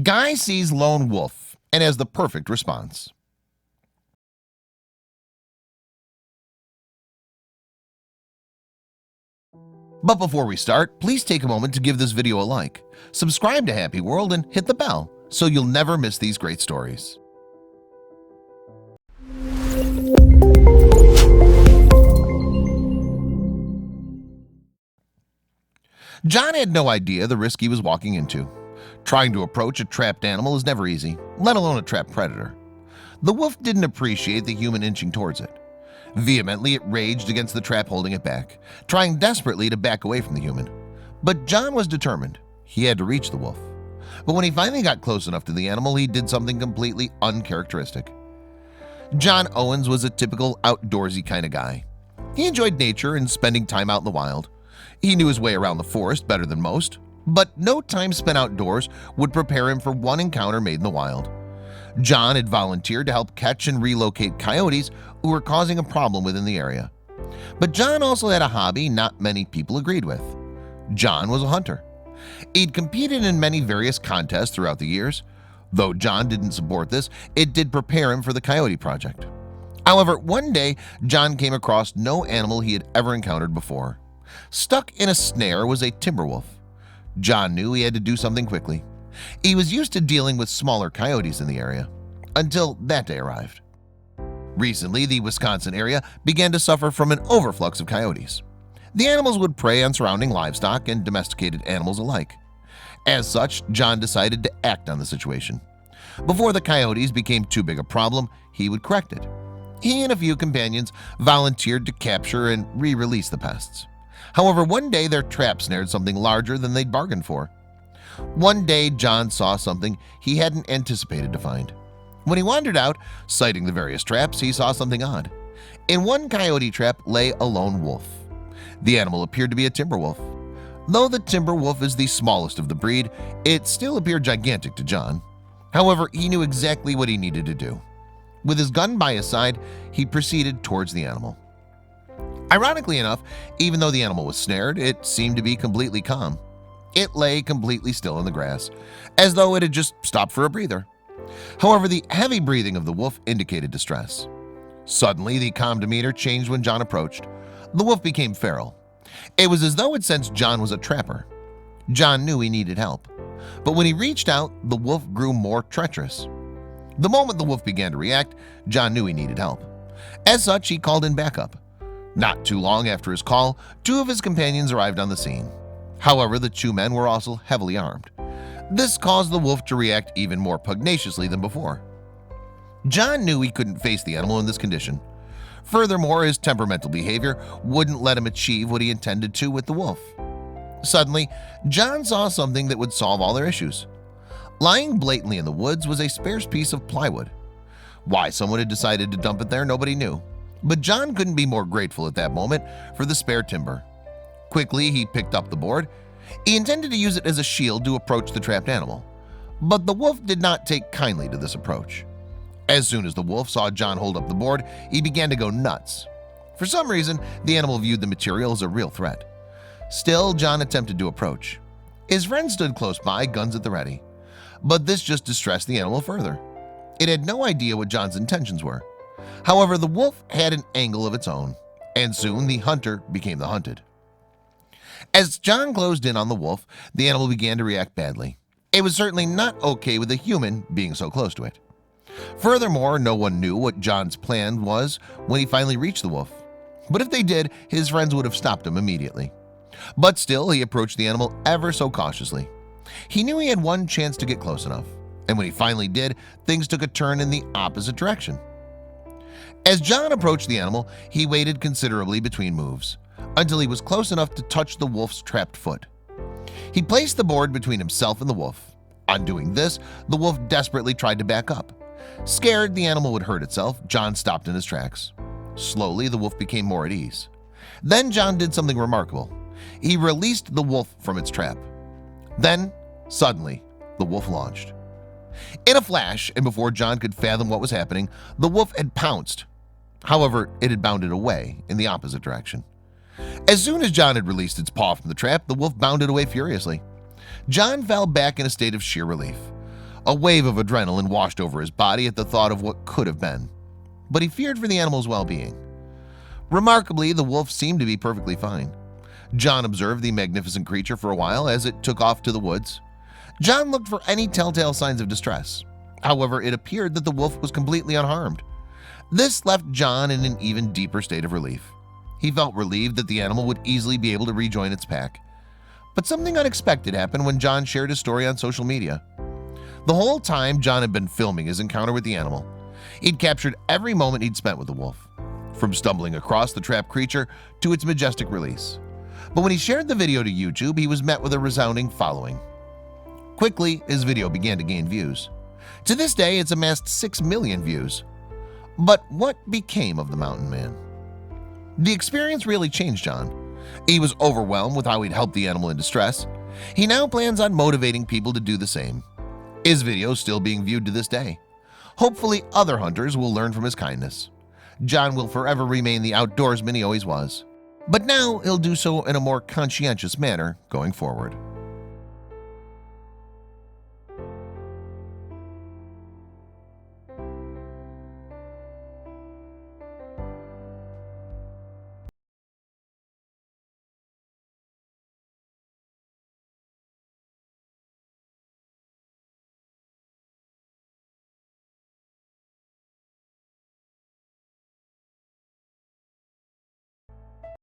Guy sees lone wolf and has the perfect response. But before we start, please take a moment to give this video a like, subscribe to Happy World, and hit the bell so you'll never miss these great stories. John had no idea the risk he was walking into. Trying to approach a trapped animal is never easy, let alone a trapped predator. The wolf didn't appreciate the human inching towards it. Vehemently, it raged against the trap, holding it back, trying desperately to back away from the human. But John was determined. He had to reach the wolf. But when he finally got close enough to the animal, he did something completely uncharacteristic. John Owens was a typical outdoorsy kind of guy. He enjoyed nature and spending time out in the wild. He knew his way around the forest better than most, but no time spent outdoors would prepare him for one encounter made in the wild. John had volunteered to help catch and relocate coyotes who were causing a problem within the area. But John also had a hobby not many people agreed with. John was a hunter. He'd competed in many various contests throughout the years. Though John didn't support this, it did prepare him for the coyote project. However, one day John came across no animal he had ever encountered before. Stuck in a snare was a timber wolf. John knew he had to do something quickly. He was used to dealing with smaller coyotes in the area, until that day arrived. Recently, the Wisconsin area began to suffer from an overflux of coyotes. The animals would prey on surrounding livestock and domesticated animals alike. As such, John decided to act on the situation. Before the coyotes became too big a problem, he would correct it. He and a few companions volunteered to capture and re-release the pests. However, one day their trap snared something larger than they'd bargained for. One day, John saw something he hadn't anticipated to find. When he wandered out, sighting the various traps, he saw something odd. In one coyote trap lay a lone wolf. The animal appeared to be a timber wolf. Though the timber wolf is the smallest of the breed, it still appeared gigantic to John. However, he knew exactly what he needed to do. With his gun by his side, he proceeded towards the animal. Ironically enough, even though the animal was snared, it seemed to be completely calm. It lay completely still in the grass, as though it had just stopped for a breather. However, the heavy breathing of the wolf indicated distress. Suddenly, the calm demeanor changed when John approached. The wolf became feral. It was as though it sensed John was a trapper. John knew he needed help, but when he reached out, the wolf grew more treacherous. The moment the wolf began to react, John knew he needed help. As such, he called in backup. Not too long after his call, two of his companions arrived on the scene. However, the two men were also heavily armed. This caused the wolf to react even more pugnaciously than before. John knew he couldn't face the animal in this condition. Furthermore, his temperamental behavior wouldn't let him achieve what he intended to with the wolf. Suddenly, John saw something that would solve all their issues. Lying blatantly in the woods was a spare piece of plywood. Why someone had decided to dump it there, nobody knew. But John couldn't be more grateful at that moment for the spare timber. Quickly, he picked up the board. He intended to use it as a shield to approach the trapped animal. But the wolf did not take kindly to this approach. As soon as the wolf saw John hold up the board, he began to go nuts. For some reason, the animal viewed the material as a real threat. Still, John attempted to approach. His friend stood close by, guns at the ready. But this just distressed the animal further. It had no idea what John's intentions were. However, the wolf had an angle of its own, and soon the hunter became the hunted. As John closed in on the wolf, the animal began to react badly. It was certainly not okay with a human being so close to it. Furthermore, no one knew what John's plan was when he finally reached the wolf. But if they did, his friends would have stopped him immediately. But still, he approached the animal ever so cautiously. He knew he had one chance to get close enough, and when he finally did, things took a turn in the opposite direction. As John approached the animal, he waited considerably between moves, until he was close enough to touch the wolf's trapped foot. He placed the board between himself and the wolf. On doing this, the wolf desperately tried to back up. Scared the animal would hurt itself, John stopped in his tracks. Slowly, the wolf became more at ease. Then John did something remarkable. He released the wolf from its trap. Then, suddenly, the wolf launched. In a flash, and before John could fathom what was happening, the wolf had pounced. However, it had bounded away in the opposite direction. As soon as John had released its paw from the trap, the wolf bounded away furiously. John fell back in a state of sheer relief. A wave of adrenaline washed over his body at the thought of what could have been, but he feared for the animal's well-being. Remarkably, the wolf seemed to be perfectly fine. John observed the magnificent creature for a while as it took off to the woods. John looked for any telltale signs of distress. However, it appeared that the wolf was completely unharmed. This left John in an even deeper state of relief. He felt relieved that the animal would easily be able to rejoin its pack. But something unexpected happened when John shared his story on social media. The whole time, John had been filming his encounter with the animal. He'd captured every moment he'd spent with the wolf, from stumbling across the trapped creature to its majestic release. But when he shared the video to YouTube, he was met with a resounding following. Quickly, his video began to gain views. To this day, it's amassed 6 million views. But what became of the mountain man? The experience really changed John. He was overwhelmed with how he'd helped the animal in distress. He now plans on motivating people to do the same. His video is still being viewed to this day. Hopefully, other hunters will learn from his kindness. John will forever remain the outdoorsman he always was. But now he'll do so in a more conscientious manner going forward.